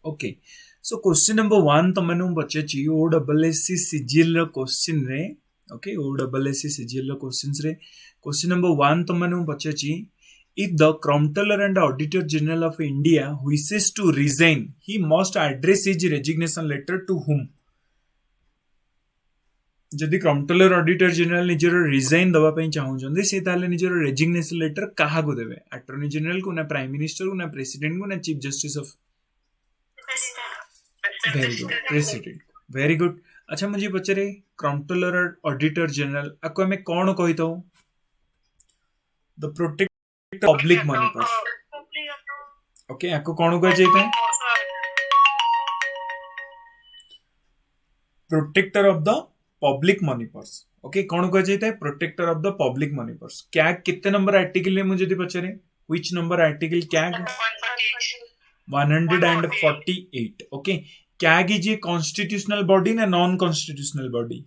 Okay so question number 1 तमनु पचाची OWSC CGL रो क्वेश्चन रे ओके ओडब्ल्यूएससी सीजीएल रो क्वेश्चंस रे क्वेश्चन नंबर 1 तमनु पचाची if the comptroller and auditor general of India wishes to resign he must address his resignation letter to whom जदि controller auditor general निजर resign दबा पई चाहउछन से ताले निजर रेजिग्नेशन लेटर काहा को देबे अटॉर्नी जनरल को ना प्राइम मिनिस्टर को ना प्रेसिडेंट को ना chief justice of very good president very good अच्छा मुझे पचरे कंट्रोलर ऑडिटर जनरल आको हमें कौन कहितो द प्रोटेक्ट पब्लिक मनी पर ओके आको कौन कह जाइता protector of the public money purse okay कौन कह जाता है protector of the public money purse CAG कितने नंबर आर्टिकल में मुझे पचारे which number article CAG 148 okay CAG is a constitutional body ना non constitutional body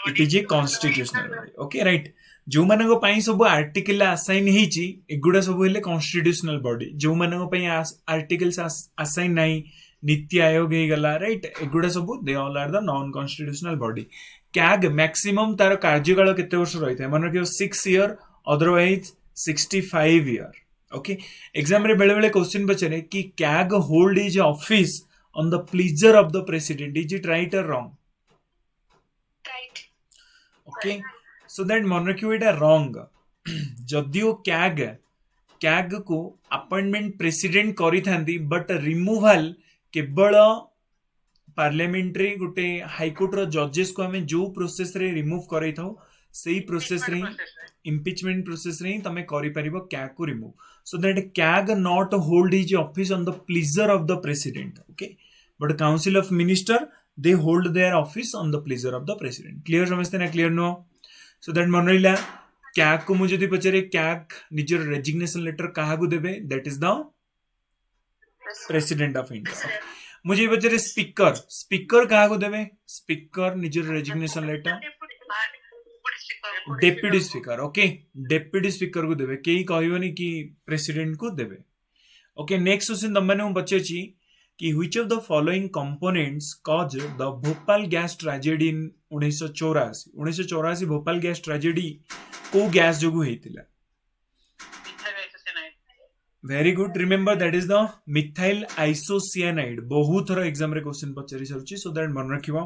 it is a constitutional body okay right जो मानको पई सब आर्टिकल असाइन हिची एगुडा सब हेले कॉन्स्टिट्यूशनल बॉडी जो मानको पई आर्टिकल्स असाइन नाही नीति आयोग ही गला राइट एगुडा सब they all are the non constitutional body CAG maximum तार कार्यकाल केते वर्ष रहिता मन के 6 year otherwise 65 year okay exam रे बेले बेले क्वेश्चन पचरे कि CAG hold is office on the pleasure of the president is it right और wrong right okay so that मन रखियो एटा रॉन्ग जदियो कैग को अपॉइंटमेंट प्रेसिडेंट करि थांती बट रिमूवल केवल पार्लियामेंट्री गोटे हाईकोर्ट रो जजेस को हमें जो प्रोसेस रे रिमूव करई थाउ सेही प्रोसेस रे इम्पीचमेंट प्रोसेस रे तमे करि परिबो कैग को remove so that CAG not hold his office on the pleasure of the president okay but council of minister they hold their office on the pleasure of the president clear समझते ना clear no so that मन रहिला CAG को मुझे पचारे CAG निजर resignation letter काहा को देबे that is the president of India मुझे पचारे स्पीकर कहा को देवे स्पीकर निजर resignation letter deputy speaker okay deputy speaker को देवे केही कहबोनी कि प्रेसिडेंट को देवे ओके नेक्स्ट क्वेश्चन तमने हम पचाची कि which of the following components cause the Bhopal gas tragedy in 1984 Bhopal gas tragedy को गैस जोगु हेतिला very good remember that is the methyl isocyanide बहुत थोड़ा एग्जाम रे क्वेश्चन पचारि सरुची सो दैट मन रखिबो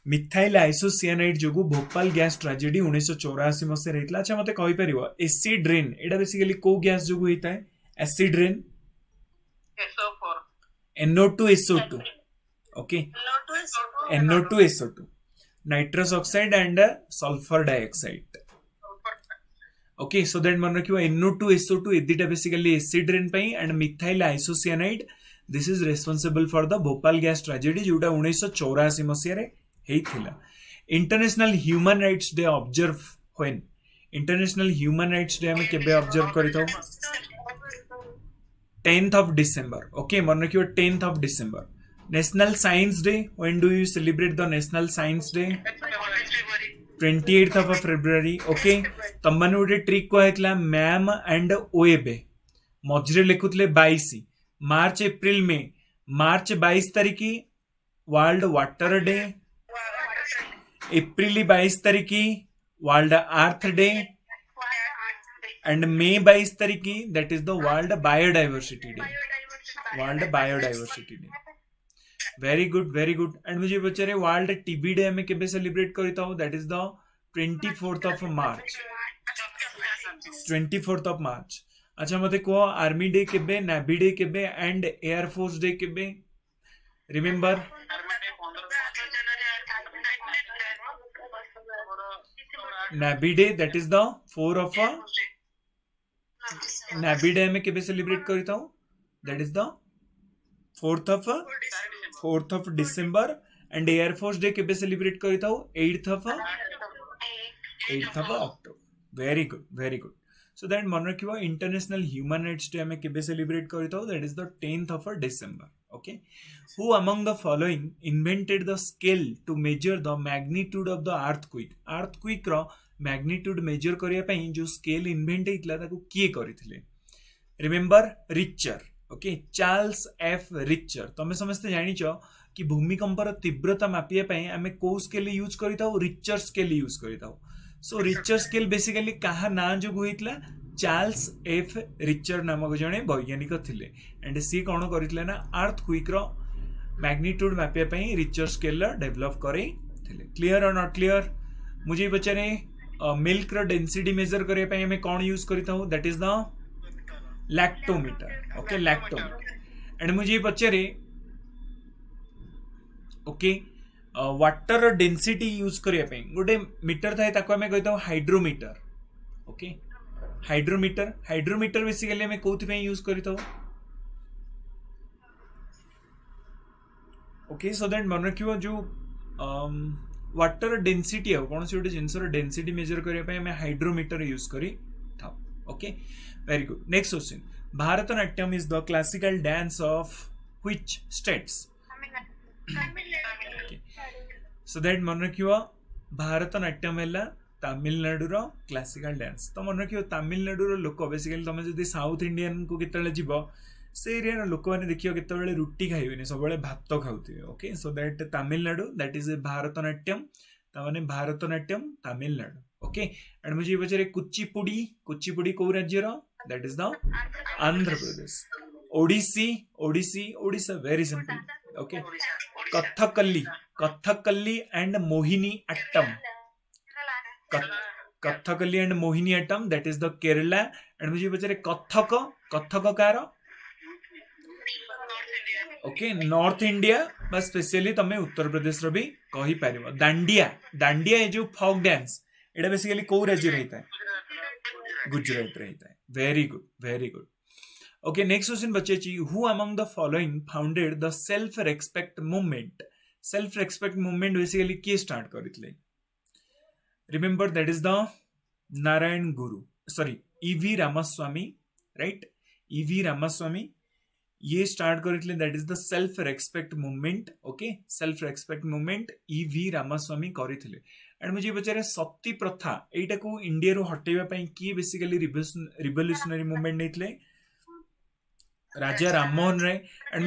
मिथाइल आइसोसियानाइड जोगु भोपाल गैस ट्रेजेडी 1984 मसे रहितला अच्छा मते कहि परिबो एसिड रेन एडा बेसिकली को गैस जोगु हेता है acid rain NO2SO2 okay NO2SO2 nitrous oxide and sulphur dioxide okay so that मन रखियो NO2SO2 एदिटा बेसिकली एसिड रेन पई and methyl isocyanide this is responsible for the Bhopal gas tragedy जोटा 1984 मसिया रे हेइथिला international human rights day observe when international human rights day हमें केबे ऑब्जर्व करितो 10th of December ओके मन रखियो 10th of December national science day when do you celebrate the national science day 28th of February okay तमने गोटे trick कहला ma'am and ओएबे मझरे लिखुतले 22 मार्च एप्रिल में मार्च 22 तारीख वर्ल्ड वाटर डे एप्रिल 22 तारीख वर्ल्ड अर्थ डे एंड मे 22 तारीख that is the world biodiversity day world biodiversity day very good and मुझे पचारे वर्ल्ड टीबी डे हमें केबे सेलिब्रेट करता हूं that is the 24th of March 24th of March अच्छा मते को आर्मी डे केबे नेवी डे केबे एंड एयर फोर्स डे केबे remember navy day that is the 4 of navy day हमें केबे सेलिब्रेट करता हूं that is the 4th of December and air force day केबे सेलिब्रेट करता हूं 8th of October very good so that मन रखिबो इंटरनेशनल ह्यूमन राइट्स डे हमें केबे सेलिब्रेट करता हूं that is the 10th of December okay who among the following invented the scale to measure the magnitude of the earthquake रो magnitude measure करिया पई जो स्केल इन्वेंट हेतला ताको किए करिथिले remember Richter okay Charles F Richter तमे समस्ते जानिच कि भूमिकंपर तीव्रता मापिया पई आमे को स्केल यूज करिताउ रिचर स्केल यूज करिताउ सो रिचर स्केल बेसिकली कहा ना जो होइतला चार्ल्स एफ रिचर नामक जने वैज्ञानिक थिले एंड सी कोन करितले ना अर्थक्वेक रो मैग्नीट्यूड मापिया पई रिचर स्केल डेवलप करे थिले क्लियर और नॉट क्लियर मुझे पचारे मिल्क रो डेंसिटी मेजर करे पई हमें कोन यूज करिताउ that is the lactometer okay lactometer and मुझे पचारे ओके वाटर डेंसिटी यूज करिया पे गोटे मीटर थाए ताको हमें कहता हाइड्रोमीटर ओके हाइड्रोमीटर बेसिकली हमें कोथि पे यूज करितो ओके सो दैट मन रखियो जो वाटर डेंसिटी है कौन सी गोटे जिनस डेंसिटी मेजर करिया पे हमें हाइड्रोमीटर यूज करी था okay very good next question Bharatanatyam is the classical dance of which states so that मन रखियो भारतनाट्यम है तमिलनाडु रो क्लासिकल डांस तो मन रखियो तमिलनाडु रो लोक बेसिकली तुम जदि साउथ इंडियन को केतले जीव से एरिया रो लोक माने देखियो केतले रुटी खाइबेनी सब बेले भात खाउथिबे okay so that Tamil Nadu that is Bharatanatyam ता माने भारतनाट्यम तमिलनाडु ओके एंड मुझे पचारे कुचिपुड़ी को राज्य रो that is the Andhra Pradesh Odisha very simple okay Kathakali and Mohini Attam Kathakali and Mohini Attam that is the Kerala and मुझे पचारे कथक कार ओके नॉर्थ इंडिया बा स्पेशली तमे उत्तर प्रदेश रो भी कहि पारिबो दांडिया ये जो फोक डांस एटा बेसिकली को राज्य रहता है गुजरात रहता है very good okay next question बच्चे जी who among the following founded the self respect movement basically के स्टार्ट करथिले remember that is the Narayana Guru sorry EV Ramaswamy right EV Ramaswamy ये स्टार्ट करथिले that is the self respect movement okay self respect movement EV Ramaswamy करथिले and मुझे पचारे सती प्रथा एटा को India रो हटेबा पई की बेसिकली रिवोल्यूशनरी मूवमेंट नेथिले राजा राममोहन राय एंड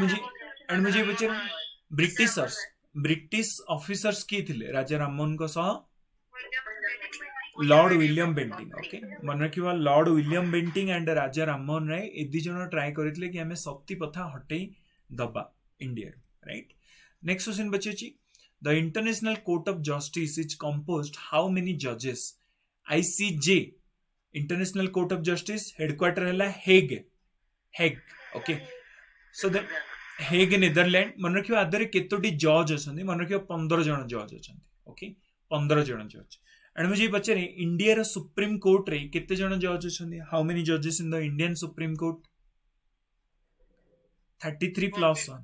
मुझे पचारे ब्रिटिश ऑफिसर्स की थिले राजा राममोहन को सह लॉर्ड विलियम बेंटिंग ओके मन रखिबा लॉर्ड विलियम बेंटिंग एंड राजा राममोहन राय ए दी जण ट्राई करथिले कि हमें सती प्रथा हटेई दबा इंडिया राइट नेक्स्ट क्वेश्चन बचे छी the international court of justice is composed how many जजेस ICJ international court of justice headquarter हला Hague okay so that Hague Netherland मन रखियो आदरे केतोटी जज अछंती मन रखियो 15 जण जज अछंती ओके 15 जण जज एंड मुझे पचारे इंडिया रो सुप्रीम कोर्ट रे केते जण जज अछंती हाउ मेनी जजेस in the Indian supreme court 33 plus 1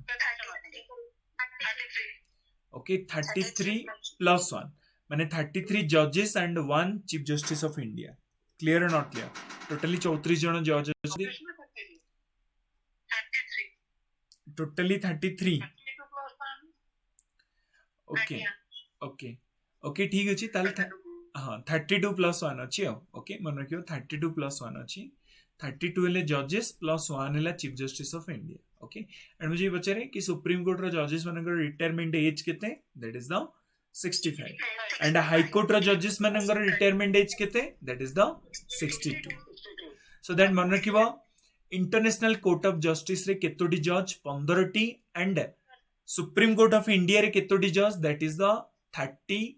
okay 33 plus 1 माने 33 जजेस and 1 chief justice of India clear और नॉट क्लियर टोटली 34 जण जज अछंती टोटली 33 ओके ओके ओके ठीक अछि ताले हाँ 32 प्लस 1 अच्छी ओके मन रखियो 32 प्लस 1 अच्छी 32 हेले जजेस प्लस 1 हेला chief justice of India okay and मुझे पचारे कि सुप्रीम कोर्ट रो जजेस मानकर रिटायरमेंट एज केते that is the 65 and high court रो जजेस मानकर रिटायरमेंट एज केते that is the 62 so that मन रखिबो इंटरनेशनल कोर्ट ऑफ जस्टिस रे केतोटी जज 15 टी and supreme court of India रे केतोटी जज that is the 32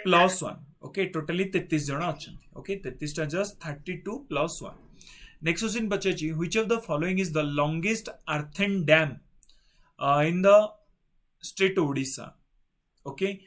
plus 1 okay totally 33 जण अछंती ओके 33 टा जज 32 प्लस 1 नेक्स्ट क्वेश्चन बचे छी which of the following is the longest earthen dam in the state Odisha okay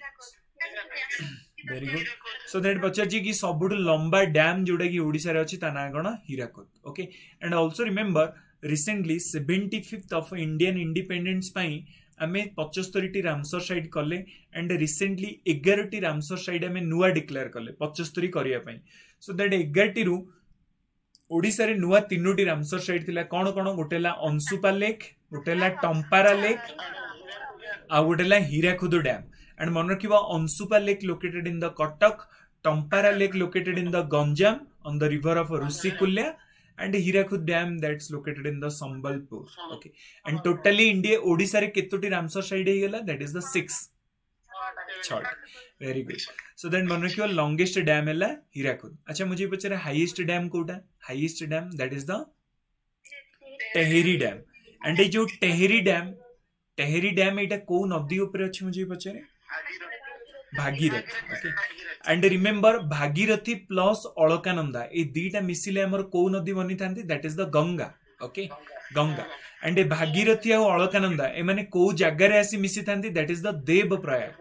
very good so that बच्चा जी की सबुठ लंबा डैम जोड़ा कि ओडिसा रे अछि ता ना गण Hirakud okay and also remember recently 75th of Indian independence पई आमे 75 टी रामसर साइट कले and recently 11 T Ramsar site आमे नुआ डिक्लेयर कले 75 करिया पई सो दैट 11 टी रु ओडिसा रे नुआ 3 टी रामसर साइट थिला कोन कोन गोटेला अंशुपा लेक गोटेला टंपारा लेक आ गोटेला हीराकुद डैम and मन रखिबा Anshupa lake located in the Cuttack, Tampara lake located in the Ganjam on the river of Rusikulya and Hirakud Dam that's located in the Sambalpur. Okay, and totally India Odisha रे केतोटी Ramsar side हे गेला, that is the 6. Chhath. Very good. So then मन रखियो longest dam है हीराकुद. अच्छा मुझे पचारे highest dam Kota? Highest dam that is the Tehri Dam. And ये जो Tehri Dam एटा को नदी ऊपर अछि मुझे पचारे? Bhagirathi. Okay. And remember Bhagirathi plus Alaknanda ए दीटा मिसिले हमर को नदी बनी थांती, that is the Ganga. Okay, Ganga. And ए भागीरथी और अलकानंदा ए माने को जगह रे आसी मिसी थांती, that is the Devaprayag.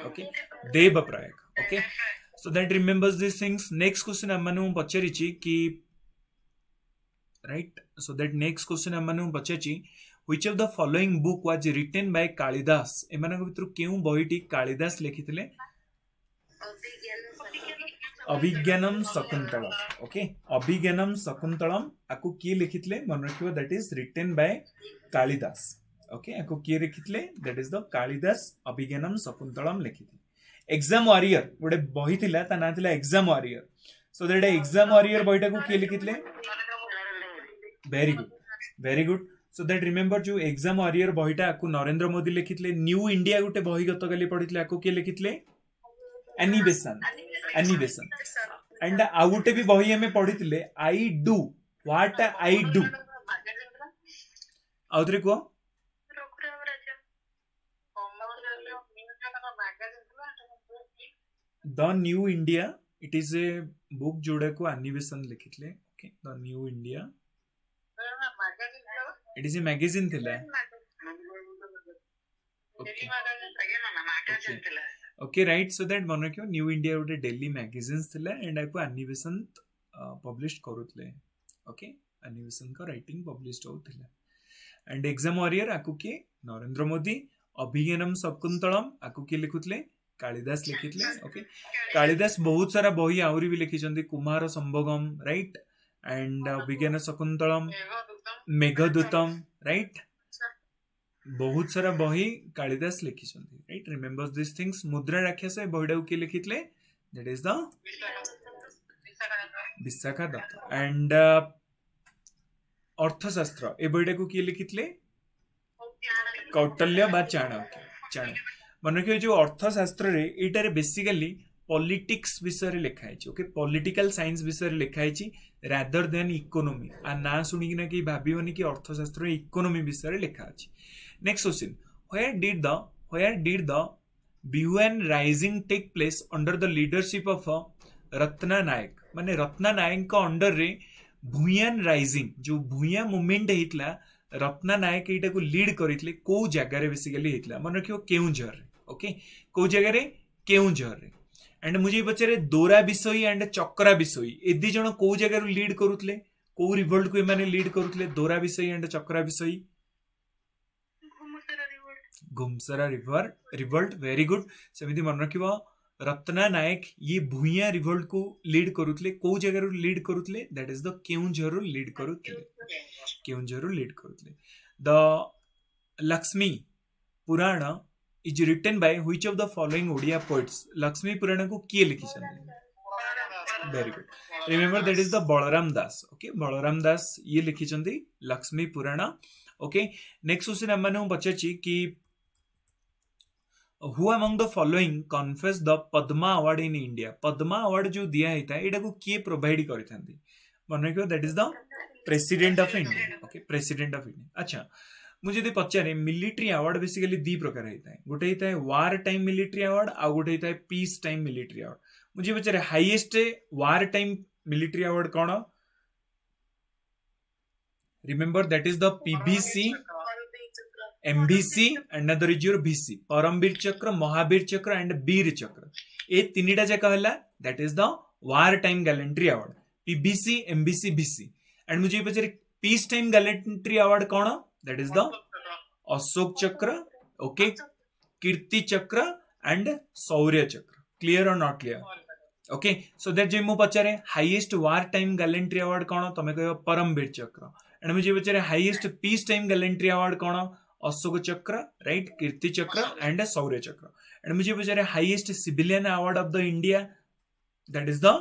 Okay, Devaprayag. Okay, so that remembers these things. Next question हमने हम पचारिची कि right, so that next question हमने हम पचारिची which of the following book was written by Kalidas? एमानक भितरु केउ बहिटी कालिदास लिखिथिले? अभिज्ञानम शकुंतलम. ओके, अभिज्ञानम शकुंतलम आकु किए लिखिथिले मन रखिबो, that is written by Kalidas. Okay, आकु किए लिखिथिले, that is the Kalidas Abhijnanam Shakuntalam लिखिथिले. एग्जाम वॉरियर गोटे बही थिला, ता ना थिला exam warrior. So that exam warrior बहीटा को किए लिखिथिले? Very good, very good. So that remember जो एग्जाम वॉरियर बहीटा आकु नरेंद्र मोदी लिखिथिले. न्यू इंडिया गोटे बही गतकाली पढिथिले, आकु किए लिखिथिले? एनी बेसन. एंड आ गोटे भी बही हमें पढिथिले I do. What I do? आउथरे को the new India. It is a book जोड़ा को एनिवेशन लिखिथिले. Okay, the new India. It is a magazine थिला. Okay right. सो दैट मन रखियो न्यू इंडिया गोटे डेली मैगजीन्स थिला एंड आको एनिवेशन पब्लिश करूथले. ओके, एनिवेशन का राइटिंग पब्लिश होउथिला. एंड एग्जाम वॉरियर आको के नरेंद्र मोदी. अभिज्ञानम शकुंतलम आको के लिखुथले? कालिदास लिखिथिले. ओके, कालिदास बहुत सारा बही आउरी भी लिखिचंदी. Kumarasambhavam, right, and Abhijnana Shakuntalam, Meghadutam, right. बहुत सारा बही कालिदास लिखिचंदी, right. Remembers this things. Mudrarakshasa ए बहीडा के लिखिथिले? That is the Vishakha Datta. And Arthashastra ए बहीडा को के लिखिथिले? कौटल्य बा चाणक्य. मन रखियो जो अर्थशास्त्र रे एटारे बेसिकली पॉलिटिक्स विषय रे लिखा है. ओके, पॉलिटिकल साइंस विषय रे लिखा है रादर देन इकोनॉमी. आ ना सुनी कि ना कि भाबियोनी कि अर्थशास्त्र रे इकोनॉमी विषय रे लिखा है. Next question, where did the Bihuan rising take place under the leadership of Ratna Nayak? माने रत्ना नायक का अंडर रे भूयान राइजिंग जो भूया मूवमेंट हेतला रत्ना नायक एटा को लीड करितले को जगह रे बेसिकली हेतला. मन रखियो केउंझर रे. ओके, को जगह रे? केउंझर रे. एंड मुझे पचारे दोरा बिसोई एंड चक्रा बिसोई ए दी जण को जगह लीड करूतले? को रिवोल्ट को एमाने लीड करूतले? Dora Bisoi and Chakra Bisoi? Ghumsara revolt. Very good. सेमिति मन रखिबो रत्ना नायक ये भूया रिवोल्ट को लीड करूतले. को जगह लीड करूतले? That is the Keonjhar lead करूतले. केउंझर लीड करूतले. The Lakshmi Purana is written by which of the following Odia poets? Lakshmi Purana को किए लिखिछन्ते? Very good. Remember that is the Balaram Das. Okay, Balaram Das ये लिखिछन्ते Lakshmi Purana. Okay, next question हमने हम पचाची कि who among the following confers the Padma award in India? Padma award जो दिया हेता एटा को किए प्रोवाइड करिथांती? मन रखियो that is the president of India. Okay, president of India. अच्छा मुझे यदि पचारे मिलिट्री अवार्ड बेसिकली दी प्रकार होता है. गोटे होता है वार टाइम मिलिट्री अवार्ड, आ गोटे होता है पीस टाइम मिलिट्री अवार्ड. मुझे पचारे highest war time military award कौन? Remember that is the PBC, MBC, another is your BC. Paramvir Chakra, Mahavir चक्र एंड वीर चक्र. ए तीनटा जाक हला that is the war time gallantry award. PBC, MBC, BC. And मुझे पचारे पीस टाइम गैलेंट्री अवार्ड कौन? That is the Ashok Chakra. Okay, Kirti Chakra and Shaurya Chakra. Clear और not clear? Okay, so that जे मु पचारे highest war time gallantry award कौन? तमे कहयो परमवीर चक्र. एंड मुझे पचारे highest peace time gallantry award कौन? अशोक चक्र, right, Kirti Chakra and Shaurya Chakra. And मुझे पचारे highest civilian award of the India, that is the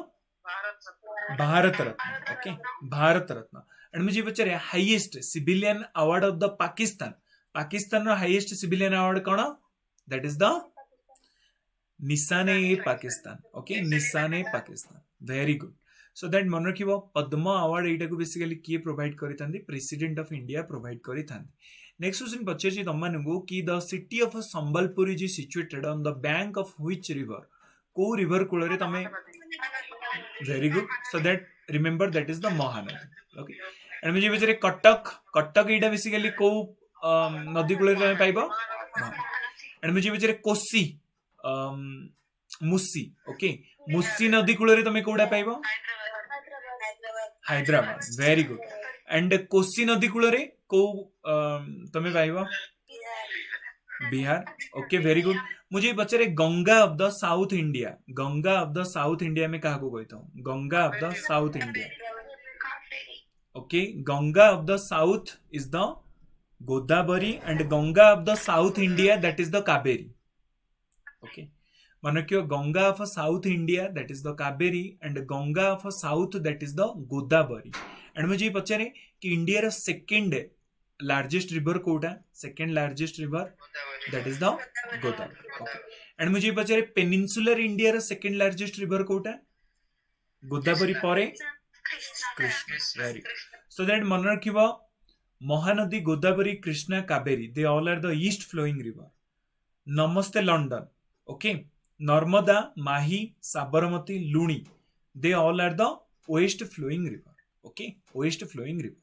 Bharat Ratna. Okay, Bharat Ratna. And मुझे पचारे highest civilian award of the Pakistan. Pakistan रो हाईएस्ट सिविलियन अवार्ड कौन? That is the Nishan e Pakistan. Okay, Nishan e Pakistan. Very good. So that मन रखिबो Padma award एटा को बेसिकली किए प्रोवाइड करिथांदी? प्रेसिडेंट ऑफ इंडिया प्रोवाइड करिथांदी. नेक्स्ट क्वेश्चन पचारछि तम मानगु कि the city of Sambalpur is situated on the bank of which river? को रिवर कूल रे तमे? Very good. So that remember that is the Mahanadi. Okay, and मुझे पचारे कटक. कटक एटा बेसिकली को नदी कूल रे तमे पाइबो? एंड मुझे पचारे कोसी, मुसी. ओके, मुसी नदी कूल रे तमे कोडा पाइबो? Hyderabad. Very good. And Kosi नदी कूल रे को तमे पाइबो? बिहार. Okay, very good. मुझे पचारे Ganga of the south India. Ganga of the south India में क्या को कहता हूँ? Ganga of the south India. Okay, Ganga of the south is the Godavari and Ganga of the south India that is the Kaveri. Okay, मन रखियो Ganga of south India that is the Kaveri and Ganga of south that is the Godavari. And मुझे पचारे कि India रो second largest river कोटा? Second largest river that is the Godavari. Okay, and मुझे पचारे peninsular India रो सेकंड लार्जेस्ट रिवर कोटा? गोदावरी परे Krishna. Very good. So that मन रखिबो Mahanadi Godavari Krishna Kaveri they all are the east flowing river. Namaste London. Okay, Narmada, Mahi, Sabarmati, Luni they all are the west flowing river. Okay, west flowing river.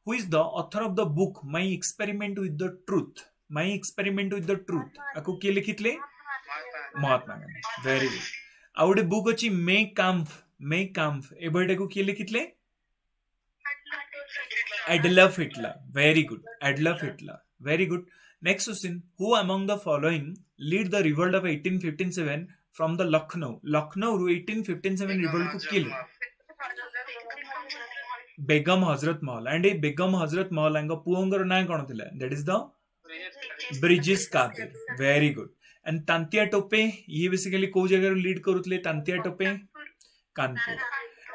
Who is the author of the book my experiment with the truth? माय experiment with the ट्रूथ आको किए लिखितले? Mahatma Gandhi. Very good. आ गोटे book अछि मे काम्फ. मे काम्फ ए बइटा को किए लिखितले? Adolf Hitler. Very good. Adolf Hitler. Very good. Next question, who among the following lead the revolt of 1857 from the Lucknow? Lucknow ru 1857 revolt को kill बेगम हजरत महल. एंड ए बेगम हजरत महल एंग पुओंगर ना कोन थिला? That is the Birjis Qadr. Very good. And Tantia Tope ये basically को जगह lead करूतले? Tantia Tope Kanpur.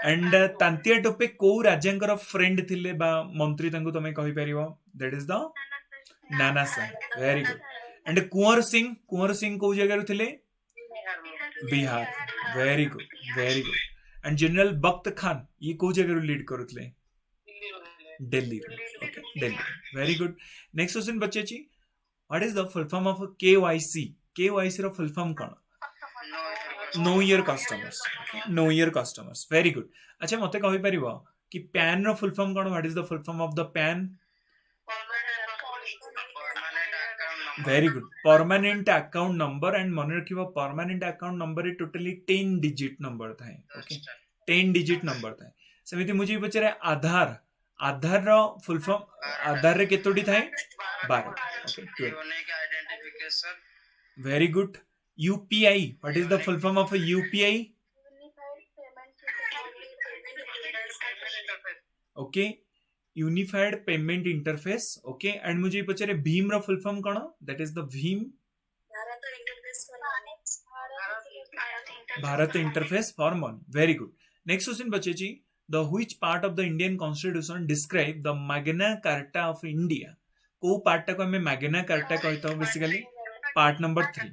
And Tantia Tope को राजांकर फ्रेंड थिले बा मंत्री तांको तमे कहि परिबो? That is the Nana Saheb. Very good. And Kunwar Singh. Kunwar Singh को जगह थिले? Bihar. Very good. Very good. And general Bakht Khan ये को जगह लीड करूतले? Delhi. Okay, Delhi. Very good. Next question बच्चे छी, what is the full form of KYC? KYC रो फुल फॉर्म कोन? Know your customers. Know your customers. Very good. अच्छा मते कहि परिबो कि पैन रो फुल फॉर्म कोन? What is the full form of the PAN? Very good. Permanent account number. And मन रखिबो परमानेंट अकाउंट नंबर ए टोटली 10 डिजिट नंबर थाए. ओके, 10 डिजिट नंबर थाए. सेमिति मुझे पचारे आधार. आधार रो फुल फॉर्म आधार रे केतोडी थाए? 12. Okay, very good. UPI. What is the full form of UPI? Okay, unified payment interface. Okay, and मुझे पचारे भीम रो फुल फॉर्म कोन? दैट इज द भीम Bharat interface for money. Very good. Next question बचे छी, the which part of the Indian constitution describe the Magna carta of India? को part को हमें मैग्ना कार्टा कहता हूं basically? Part number 3.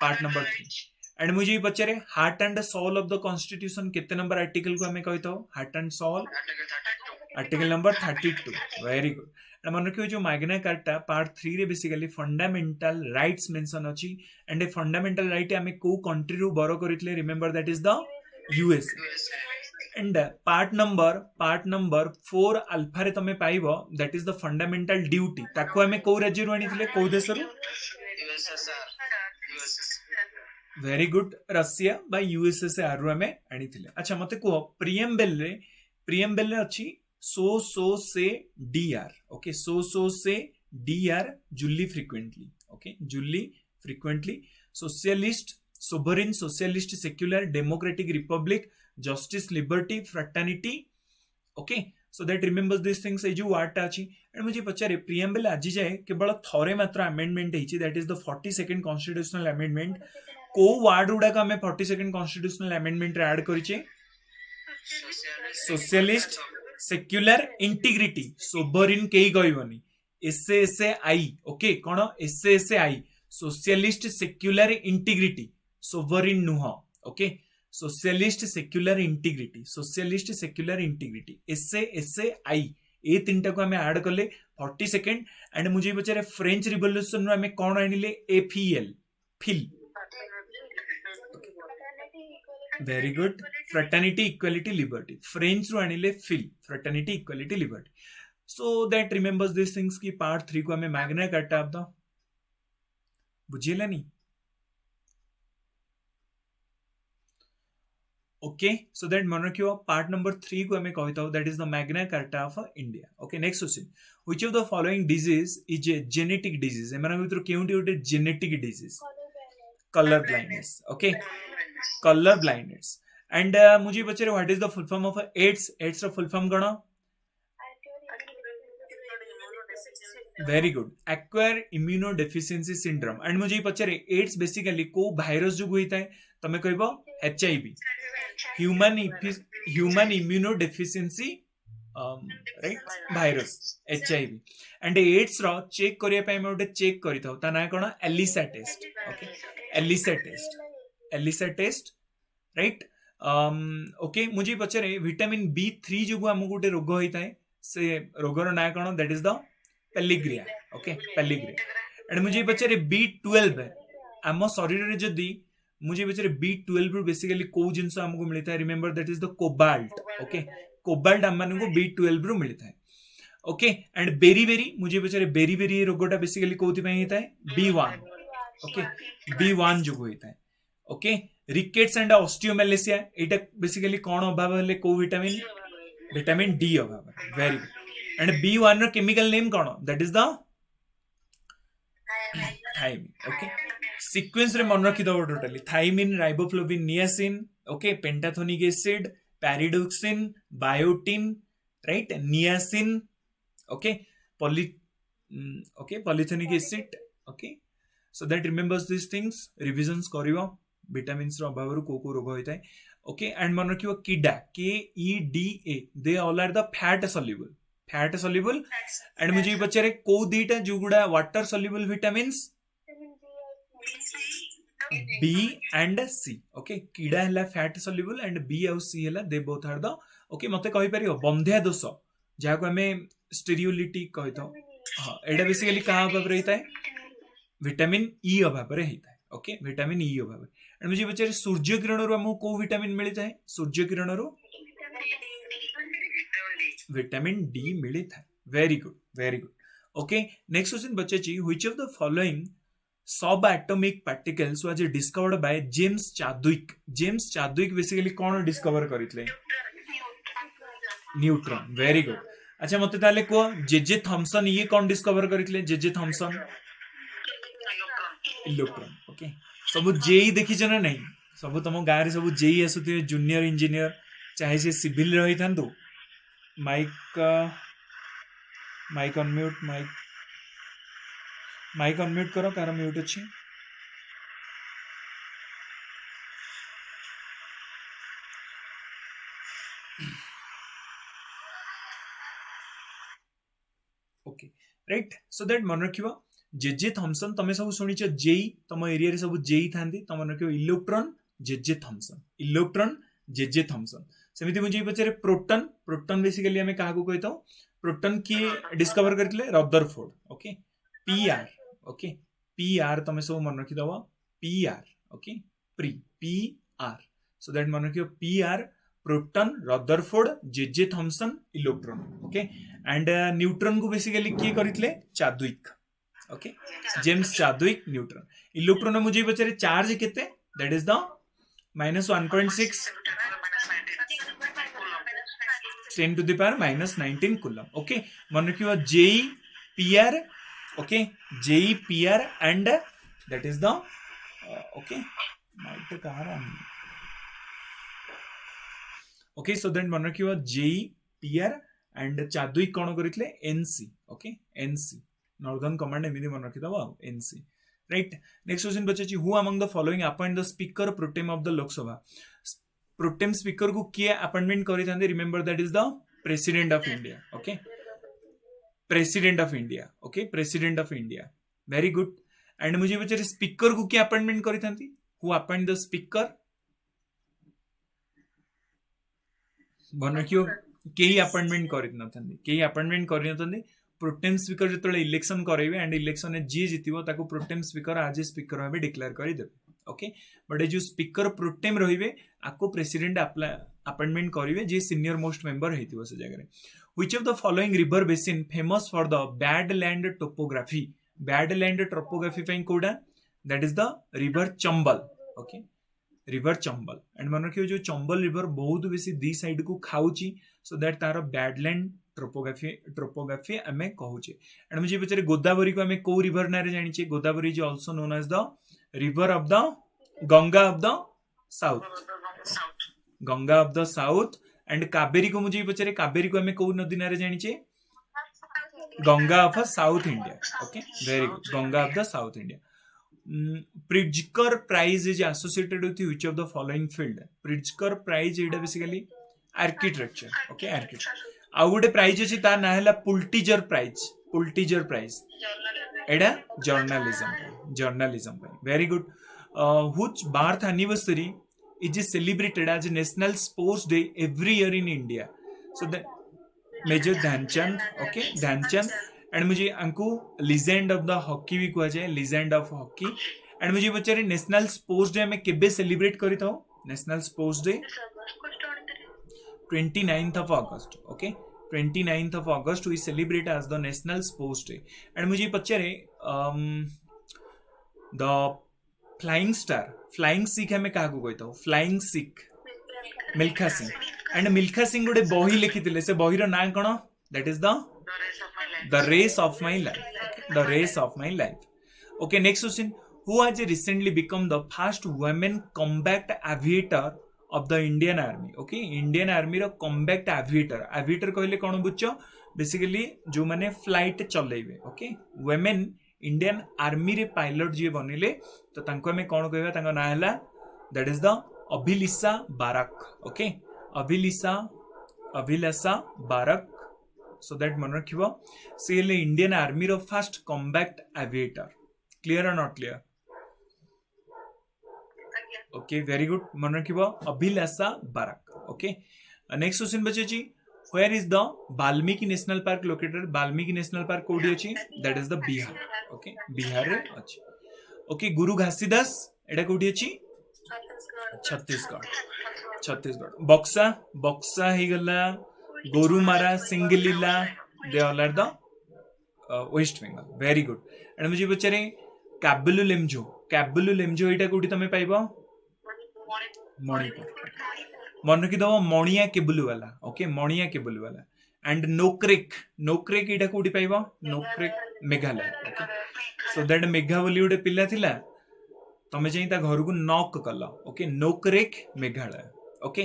Part number 3. And मुझे पचारे heart and soul of the constitution केते नंबर आर्टिकल को हमें कहता हूं? Heart and soul article number 32. Very good. And मन रखियो जो मैग्ना कार्टा पार्ट 3 रे बेसिकली फंडामेंटल राइट्स मेंशन अछि. एंड ए फंडामेंटल राइट हमें को कंट्री रू बोरो करितले? Remember that is the USA. And part number 4 alpha रे तमे पाइबो that is the fundamental duty. ताको हमें को राज्य रू आनिथिले? को देश रू? Very good. रशिया बा यूएसएसआर रू हमें आनिथिले. अच्छा मते को प्रियम्बल रे अछि सो से डीआर. ओके, सो से डीआर जुली फ्रीक्वेंटली. ओके, जुली frequently. Socialist, sovereign, socialist, secular, democratic, republic, justice, liberty, fraternity. Okay, so that remembers this things ए जो वार्ड अछि. एंड मुझे पचारे प्रियम्बल आज जाए केवल थरे मात्र अमेंडमेंट हेछि that is the 42nd constitutional amendment. को वार्ड गुडा का हमें 42nd कॉन्स्टिट्यूशनल अमेंडमेंट रे ऐड करिचे? सोशलिस्ट सेक्युलर इंटीग्रिटी सोवरिन केही कहबनी एसएसआई ओके कोन SSI socialist secular integrity sovereign नुह okay socialist secular integrity SSI ए तीनटा को हमें ऐड करले 40 सेकेंड एंड मुझे पचारे फ्रेंच रिवोल्यूशन रो हमें कोन आनिले एफईएल फिल very good fraternity equality liberty French रो आनिले फिल fraternity equality liberty so that remembers this things की पार्ट 3 को हमें मैग्ना कार्टा ऑफ द बुझिलानी ओके सो दैट मन रखियो पार्ट नंबर 3 को हमें कहता हूं that is the Magna carta of India okay next question which of the following disease is a genetic disease एमान भितर केउंटी उटे genetic disease colour blindness okay colour blindness and मुझे पचारे what is the full form of AIDS रो full form कोन very good acquired immunodeficiency syndrome and मुझे पचारे AIDS basically को भाइरस जो होता है तमे कहबो HIV human immunodeficiency right virus HIV and AIDS रो चेक करिया पय हम ओटे चेक करिथाउ ता ना कोन ELISA test okay ELISA test right okay मुझे पचारे विटामिन B3 जो हमको गोटे रोग होता है से रोगर ना कोन that is the pellagra okay pellagra and मुझे पचारे B12 आम शरीर रे जदी मुझे पचारे B12 रो बेसिकली को जिंस हमको मिलता है remember that is the cobalt okay cobalt हम को B12 रो मिलता है ओके एंड बेरी मुझे पचारे बेरी रोगटा बेसिकली कोथि पय होता है B1 ओके B1 जो होता है ओके रिकेट्स एंड ऑस्टियोमेलेसिया एटा बेसिकली कोन अभाव हले को विटामिन डी अभाव वेरी गुड एंड B1 रो केमिकल नेम कोन that is the thiamine okay sequence रे मन रखि दबो totally thiamine riboflavin niacin okay pantothenic acid pyridoxine biotin right niacin okay polythenic acid okay so that remembers this things revisions करिवो vitamins रो अभाव को रोग होता है ओके एंड मन रखियो किडा KEDA they all are the fat soluble and मुझे पचारे को दीटा जो गुडा water soluble vitamins B and C okay कीड़ा हला फैट सॉल्युबल एंड B और C हला they both are the okay मते कहि परियो बंध्या दोष जहा को हमें स्टेरियोलिटिक कहतो हां एडा बेसिकली का अभाव रहता है विटामिन E अभाव रे होता है ओके विटामिन E अभाव एंड मुझे पचारे सूर्य किरण रो हमको को विटामिन मिलता है सूर्य किरण रो विटामिन D मिलता है very good okay next question बच्चे जी which of the following subatomic particles was discovered by James Chadwick basically कौन डिस्कवर करथिले न्यूट्रॉन वेरी गुड अच्छा मते ताले को जे थॉमसन ये कौन डिस्कवर करथिले जे थॉमसन इलेक्ट्रॉन ओके सब जेई देखि जना नहीं सब तुम गाय रे सब जेई आसुते जूनियर इंजीनियर चाहे से सिविल रही थांदो माइक अनम्यूट करो कार म्यूट अछि ओके राइट सो दैट मन रखिबो जे थॉमसन तमे सब सुनिछ जेई तम एरिया रे सब जेई थांदी तम मन रखिबो इलेक्ट्रॉन जे थॉमसन सेमिति मुझे पचारे प्रोटॉन बेसिकली हमें काहा को कहतो प्रोटॉन की डिस्कवर करथिले रदरफोर्ड ओके पीआर तमे सब मन रखि दबो PR okay PR so that मन रखियो PR proton Rutherford J Thomson electron okay and neutron को बेसिकली की करथिले Chadwick okay James Chadwick neutron electron मुझे बचारे चार्ज केते that is the -1.6 10 to the power -19 coulomb okay मन रखियो JE PR okay JEPR and that is the okay might karam okay so then मन रखियो JEPR and चाद्विक cone करितले NC okay NC northern command एमिदी मन रखि दबो NC right next question बच्चे who among the following appoint the speaker pro tem of the Lok Sabha pro tem speaker को किए appointment करी थांदे remember that is the president of India okay president of India okay president of India very good and मुझे पचारे speaker को किए appointment करी थांती who appoint the speaker बन रखियो केही अपॉइंटमेंट करि नथंदी केही अपॉइंटमेंट करि नथंदी प्रोटेम स्पीकर जतले इलेक्शन करैबे एंड इलेक्शन में जी जितिबो ताको प्रोटेम स्पीकर आज स्पीकर भाबे डिक्लेयर करि देबे ओके बट ए जो स्पीकर प्रोटेम रहिबे आको प्रेसिडेंट अपॉइंटमेंट करिवे जे सीनियर मोस्ट मेंबर हेतिबो से जगह रे which of the following river basin famous for the bad land topography पे कोडा that is the river Chambal okay river Chambal and मन रखियो जो चंबल रिवर बहुत बेसी दी साइड को खाउची सो दैट तार बैडलैंड ट्रोपोग्राफी आमे कहूचे एंड मुझे पचारे गोदावरी को आमे को रिवर नारे जानिचे Godavari is also known as the river of the Ganga of the south and Kaveri को मुझे पचारे कावेरी को आमे को नदी नारे जानिचे Ganga of south India okay very good Ganga of the south India Pritzker Prize is associated with which of the following field? Pritzker Prize is basically architecture. Okay, architecture. आउ गोटे प्राइज अछि ता ना हला पुल्टिजर प्राइज एडा journalism very good which birth anniversary is celebrated as national sports day every year in India so that major Dhyan Chand okay Dhyan Chand and मुझे आंको legend of the hockey भी कहा जाए लीजेंड ऑफ हॉकी एंड मुझे पचारे national sports day हमें केबे celebrate करी था national sports day 29th of August okay 29th of August we celebrate as the national sports day and मुझे पचारे the flying sikh हमें कहा को कहता हूँ flying sikh Milkha Singh and Milkha Singh गोटे बही लिखिथिले से बही रो नाम कोन that is the race of my life okay next question who has recently become the first women combat aviator of the Indian Army okay Indian Army row combat aviator कहले कोन बुझो बेसिकली जो माने फ्लाइट चलेबे okay women Indian Army रे pilot जे बनिले तो तांको हमें कोन कहबा तांको ना हला that is the अभिलिसा Barak okay Abhilasha Barak so that मन रखिबो से हेले इंडियन आर्मी रो फर्स्ट कॉम्बैट एविएटर क्लियर और not clear okay very good मन रखिबो Abhilasha Barak okay next question बचे छी where is the Valmiki national park located Valmiki national park कोडी अछि that is the Bihar okay Bihar रे अछि ओके गुरु घासीदास एडा कोडी अछि छत्तीसगढ़ बक्सा ही गला Gorumara Singalila they all are the West Bengal very good and मुझे पचारे काबुलु लेमजो एटा कोठी तमे पाइबो मणिपुर मन रखि दबो मणिया केबुलु वाला एंड नोक्रेक एटा कोठी पाइबो Nokrek Meghalaya okay so that मेघा बोली गोटे पिला थिला तमे जाई ता घर को नॉक कला okay Nokrek Meghalaya okay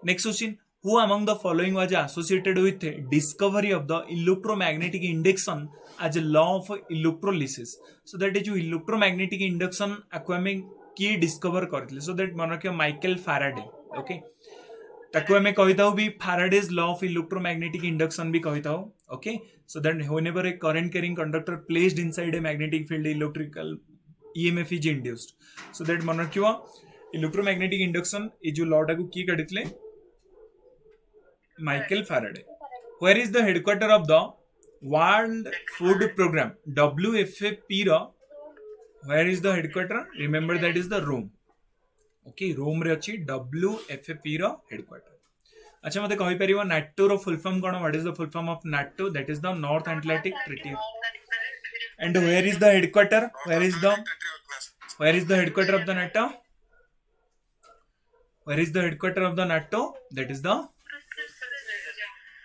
next question who among the following was associated with discovery of the electromagnetic induction as a law of electrolysis so that जो electromagnetic induction आको हमें की डिस्कवर करथिले सो दैट मन रखियो माइकल फैराडे ओके ताको हमें कहिताउ भी Faraday's law of electromagnetic induction भी कहिताउ okay so that whenever a current carrying conductor placed inside a magnetic field electrical EMF is induced so that मन रखियो इलेक्ट्रोमैग्नेटिक इंडक्शन ए जो लॉ टाको की कडितले Michael Faraday. Where is the headquarter of the World Food Program? WFP ro. Where is the headquarter? Remember that is the Rome. Okay, Rome रे अछि WFP रो headquarter. अच्छा मते कहि परिबो NATO row full form cone? What is the full form of NATO? That is the North Atlantic Treaty. And where is the headquarter? Where is the headquarter of the NATO? Where is the headquarter of the NATO? That is the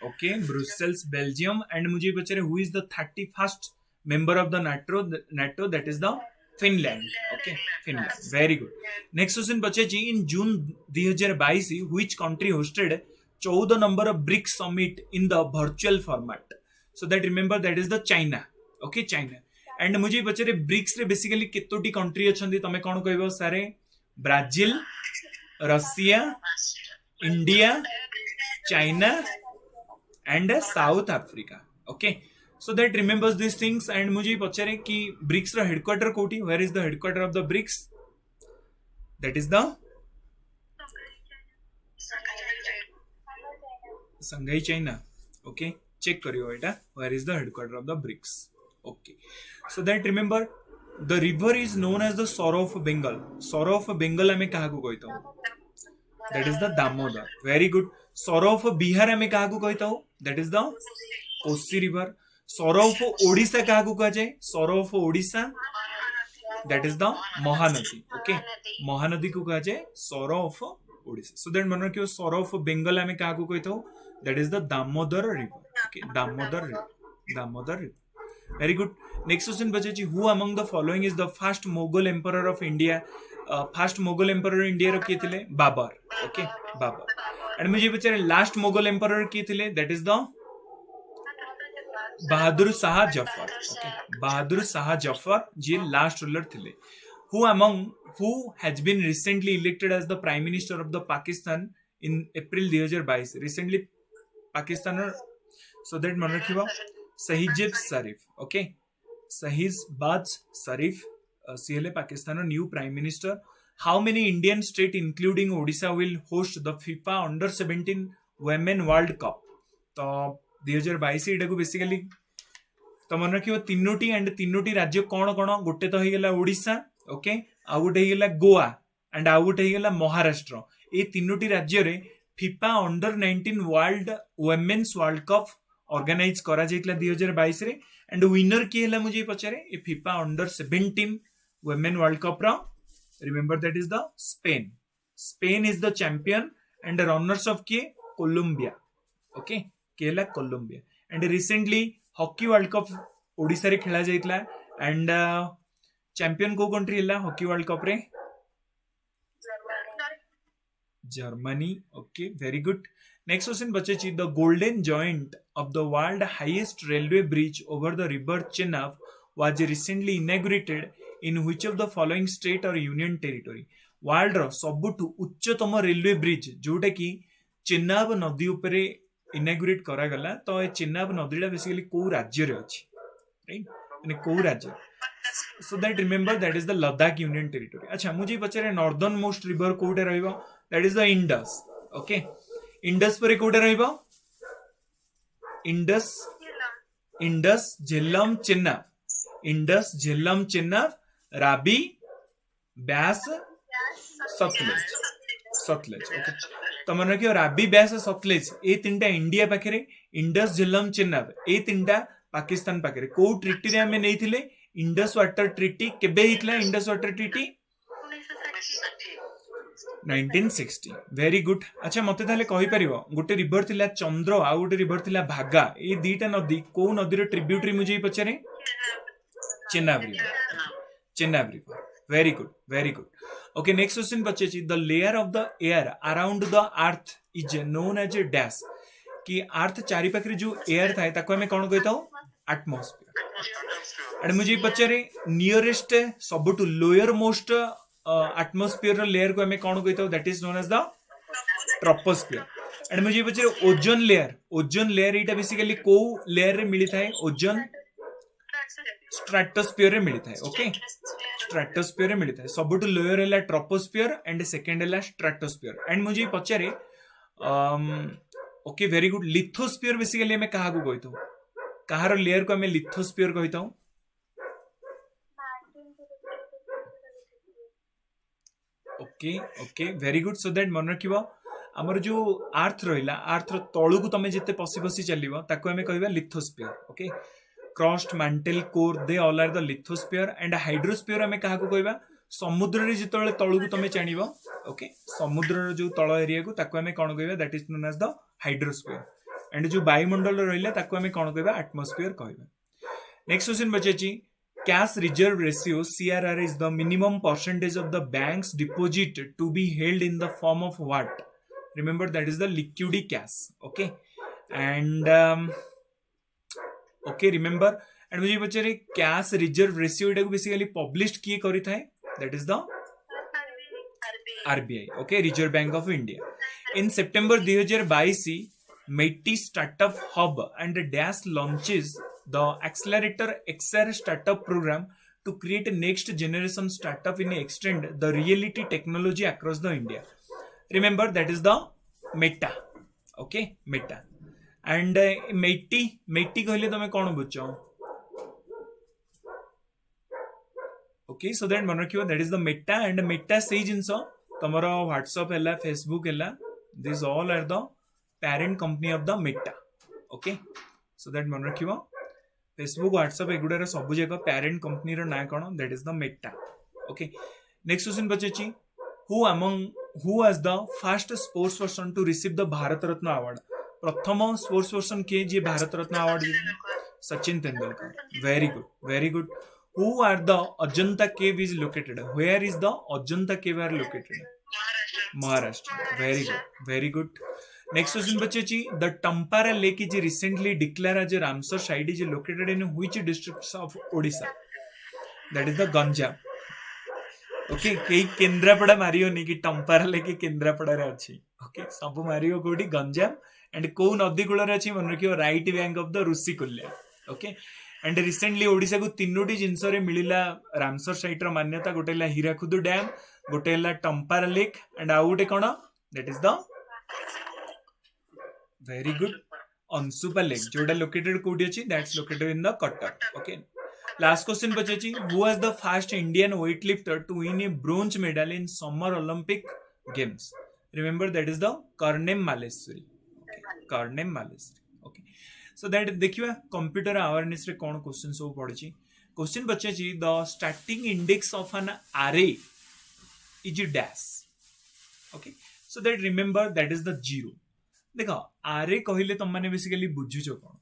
okay Brussels Belgium and मुझे पचारे who is the 31st member of the NATO that is the Finland okay Finland very good next question बचे जी in June 2022 which country hosted 14 number of BRICS summit in the virtual format so that remember that is the China okay China and मुझे पचारे BRICS रे basically केतोटी country अछंदी तमे कोन कहबो सारे Brazil Russia India, China, and South Africa. Okay, so that remembers these things. And मुझे पचारे कि BRICS रा headquarter कोठी, where is the headquarter of the BRICS? That is the Shanghai, China. Okay, check करियो एटा, where is the headquarter of the BRICS? Okay, so that remember the river is known as the Sorrow of Bengal. Sorrow of Bengal हमें कहाँ को कहता हूँ? That is the Damodar. Very good. Sorrow of Bihar हमें कहाँ को कहता हूँ? That is the Kosi river. Sorrow of Odisha कहाँ को कहा जाए? Sorrow of Odisha, that is the Mahanadi. Okay, Mahanadi को कहा जाए Sorrow of Odisha. So that मन रखियो Sorrow of Bengal हमें कहाँ को कहता हूँ? That is the Damodar river. Okay, Damodar river. Damodar river. Very good. Next question बचे जी, who among the following is the first Mughal emperor of India? First Mughal emperor India रो किए थे? Babar. Okay, Babar. And मुझे बचे last Mughal emperor किए थे? That is the Bahadur Shah Zafar. Okay, Bahadur Shah Zafar ji last ruler थे. Who has been recently elected as the prime minister of the Pakistan in April 2022? Recently Pakistan, so that मन रखियो Shahbaz Sharif. Okay, Shahbaz Sharif, CLA Pakistan new prime minister. How many Indian state including Odisha will host the FIFA Under 17 Women World Cup? तो 2022 एटा को basically तो मन रखियो तीनोटी and तीनोटी राज्य कोन कोन गोटे तो हेगला ओडिशा. ओके, आ गोटे हेगला गोवा एंड आ गोटे हेगला महाराष्ट्र. ए तीनोटी राज्य रे FIFA Under 19 world women's world cup organise करा जाइतला 2022 रे. एंड विनर की हला मुझे पचारे ए FIFA Under 17 women world cup रा. Remember that is the Spain. Spain is the champion and runners of के कोलंबिया. ओके, केला Colombia. And recently hockey world cup Odisha रे खेला जाइतला एंड चैंपियन को कंट्री हला हॉकी वर्ल्ड कप रे? Germany. Okay, very good. Next question बचे ची, the golden joint of the world highest railway bridge over the river Chenab was recently inaugurated in which of the following state और union territory? World रो सबुठु उच्चतम railway bridge जोटा कि चेनाब नदी उपरे inaugurate करा गला. तो ए चेनाब नदीटा बेसिकली को राज्य रे अछि? राइट, माने को राज्य? So that remember that is the Ladakh union territory. अच्छा, मुझे पचारे नॉर्दर्न मोस्ट रिवर कोटे रहइबो? That is the Indus. Okay, Indus पर कोटे रहइबो? Indus, Indus, Jhelum, Chenab. Indus, Jhelum, Chenab, Ravi, Beas, Sutlej. Sutlej. Okay, तो मन रखियो राबी, ब्यास, सतलेज ए तीनटा इंडिया पाखरे. इंडस, झेलम, चेनाब ए तीनटा पाकिस्तान पाखरे. को ट्रिटी रे हमें नेइथिले? Indus water treaty. केबे हितला Indus water treaty? 1960. Very good. अच्छा, मते ताले कहि परिबो गोटे रिवर थिला चंद्र आ गोटे रिवर थिला भागा. ए दीटा नदी को नदी रो ट्रिब्यूटरी मुझे पचारे? Chenab river. Chenab river. Very good, very good. Okay, next question बचे ची, the layer of the air around the earth is known as a dash. कि अर्थ चारि पाखरे जो एयर थाए ताको हमें कोन कहता हूं? एटमॉस्फेयर. एंड मुझे पचारे नियरेस्ट सबटु लोअर मोस्ट एटमॉस्फेयर लेयर को हमें कौन कहता हूं? That is known as the troposphere. And मुझे पचारे ओजोन लेयर. ओजोन लेयर एटा बेसिकली को लेयर रे मिली थाए? ओजोन स्ट्रेटोस्फियर रे मिली थाए. ओके, स्ट्रेटोस्फियर रे मिली थाए. सबटु लोअर हैला ट्रोपोस्फियर एंड सेकंड हैला स्ट्रेटोस्फियर. एंड मुझे पचारे okay, very good. Lithosphere basically हमें कहा को कहता हूं? कहार लेयर को हमें लिथोस्फियर कहता हूं? Okay, okay, very good. So that मन रखिबो हमर जो अर्थ रहिला, अर्थ तळु को तमे जते पसी पसी चलिबो ताको हमें कहबा lithosphere. Okay, crust, mantle, core they all are the lithosphere. And hydrosphere हमें कहा को कहबा? समुद्र रे जितळे तळु को तमे चाणिबो. ओके, समुद्र रो जो तळ एरिया को ताको हमें कोन कहबा? That is known as the hydrosphere. And जो वायुमंडल रहिला ताको हमें कोन कहबा? एटमॉस्फियर कहबा. नेक्स्ट क्वेश्चन बचे ची, cash reserve ratio CRR is the minimum percentage of the bank's deposit to be held in the form of what? Remember that is the liquid cash. Okay, and okay, remember. And मुझे बच्चे cash reserve ratio इटा को basically published किए करी थाए? That is the RBI. Okay, Reserve Bank of India. In September 2022, METI Startup Hub and Dash launches the Accelerator XR Startup Program to create a next generation startup in extend the reality technology across the India. Remember that is the Meta. Okay, Meta. And METI कहले तमे कौन बुझ? Okay, so that मन रखियो that is the Meta and Meta से जिनस तमरो WhatsApp हैला Facebook हैला these all are the parent company of the Meta. Okay, so that मन रखियो Facebook WhatsApp एगुडार सब जगह parent company रो ना कौन that is the Meta. Okay, next question बचेची who was the first sports person to receive the Bharat Ratna award? प्रथम sports person के जे Bharat Ratna award Sachin Tendulkar. Very good. Who are the Ajanta cave is located? Where is the Ajanta cave are located? Maharashtra. Very good. Next question बच्चे the Tampara lake is recently declared as a Ramsar site is located in which districts of Odisha? That is the Ganjam. Okay, कई Kendrapara Mario नहीं कि टंपारा लेके केंद्रापड़ा रे अच्छी. Okay, सब Mario कोडी Ganjam and को नदी कूल रे अच्छी मन रखियो right bank of the Rushikulya. Okay, and recently Odisha को तीनोटी जिनस रे मिलिला रामसर साइट रो मान्यता. गोटे ला हीराकुद डैम, गोटे ला टंपारा लेक एंड आउ गोटे कोन that is the very good Anshupa lake जोटा लोकेटेड कोडी अछि that's located in the Cuttack. Okay, last question बचेची who was the first Indian weight lifter to win a bronze medal in summer Olympic games? Remember that is the Karnam Malleswari. Okay, so that देखिए computer awareness रे कोन question सब पड़छि. Question बचेची the starting index of an array is dash. Okay, so that remember that is the 0. देखो array कहले तुम माने बेसिकली बुझुचो कोन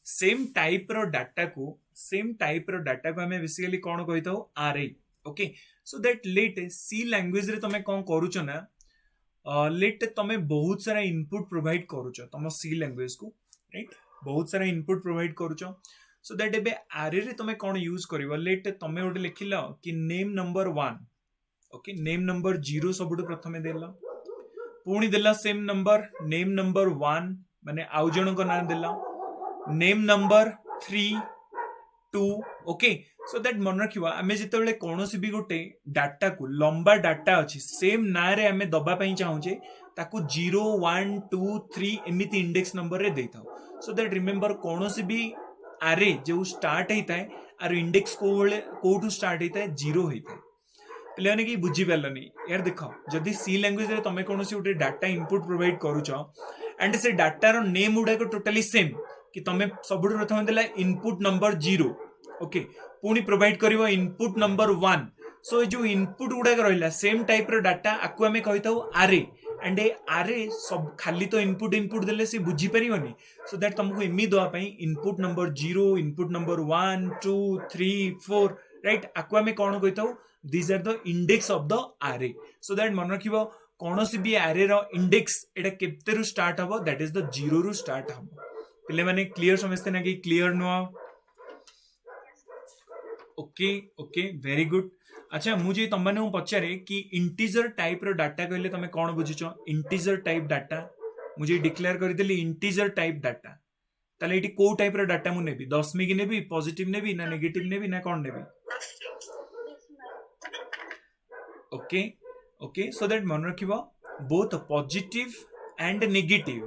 सेम टाइप रो डाटा को हमें बेसिकली कौन कही था array. Okay, so that let see language रे तमे कौन करूचो ना लेट तमे बहुत सारा इनपुट प्रोवाइड करूचो तम सी लैंग्वेज को, राइट? बहुत सारा इनपुट प्रोवाइड करूचो. सो दैट एबे array रे तमे कौन यूज करिवो लेट तमे ओटे लिखिलो कि name number 1. Okay, name number 0 सबुठ प्रथमे देला, पुणी देला सेम नंबर नेम नंबर 1 माने आउ जण को नाम देला, name number 3 2. Okay, so that मन रखिवा आमे जेतेबेले कोनोसी भी गोटे डाटा को लंबा डाटा अछि सेम ना रे आमे दबा पई चाहूचे ताकू 0 1 2 3 एमिति इंडेक्स नंबर रे देथाउ. सो दैट रिमेंबर कोनोसी भी array जो start हेताय are index kothu start हेताय 0 हेताय. पिलाने की बुझी पारलनी यार. देखो जदि सी लैंग्वेज रे तमे कोनोसी गोटे डाटा इनपुट प्रोवाइड करूचो एंड से डाटा रो नेम उडा को टोटली सेम कि तमे सबुठ प्रथम देला इनपुट नंबर 0. ओके, पुणी प्रोवाइड करिवो इनपुट नंबर 1. सो जो इनपुट गुडा रहिला सेम टाइप रो डाटा आकु हमें कहिताउ array एंड ए array सब खाली तो इनपुट देले से बुझी परिवनी. सो दैट तुमको एमी दवा पई input number 0 input number 1 2 3 4, right? आकु हमें कोन कहिताउ these are the index of the array. So that मन रखिबो कोनोसी भी array रो इंडेक्स एटा केते रु स्टार्ट हबो दैट इज द 0 रु स्टार्ट हबो. पिले माने क्लियर समझते ना कि clear no? Okay, very good. अच्छा मुझे तुम मैंने पचारे कि इंटीजर टाइप रो डाटा कहले तमे कोन बुझिचो? इंटीजर टाइप डाटा मुझे डिक्लेयर कर देली इंटीजर टाइप डाटा. ताले एटी को टाइप रो डाटा मु नेबी दशमिक नेबी पॉजिटिव नेबी ना नेगेटिव नेबी ना कोन नेबी? ओके, सो दैट मन रखिबो both positive and negative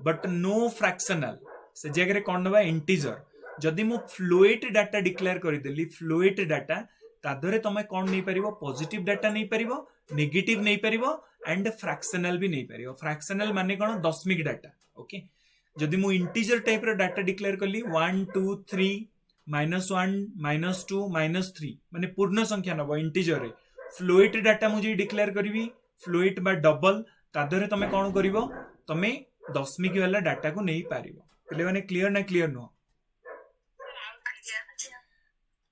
but no fractional. से जगह रे कोन नबा इंटीजर. जदि मु फ्लोएट डाटा डिक्लेयर कर देली फ्लोएट डाटा तादरे तमे कोन नै परिबो? पॉजिटिव डाटा नै परिबो, नेगेटिव नै परिबो एंड फ्रैक्शनल भी नै परिबो. फ्रैक्शनल माने कोन? दशमिक डाटा. ओके, जदि मु इंटीजर टाइप रो डाटा डिक्लेयर करली 1 2 3 -1 -2 -3 माने पूर्ण संख्या नबो इंटीजर रे. फ्लोएट डाटा मुझे डिक्लेयर करी फ्लोएट बा डबल तादरे तमे कोन करिवो? तमे दशमिक वाला डाटा को नै पारिबो. पहिले माने क्लियर ना clear no?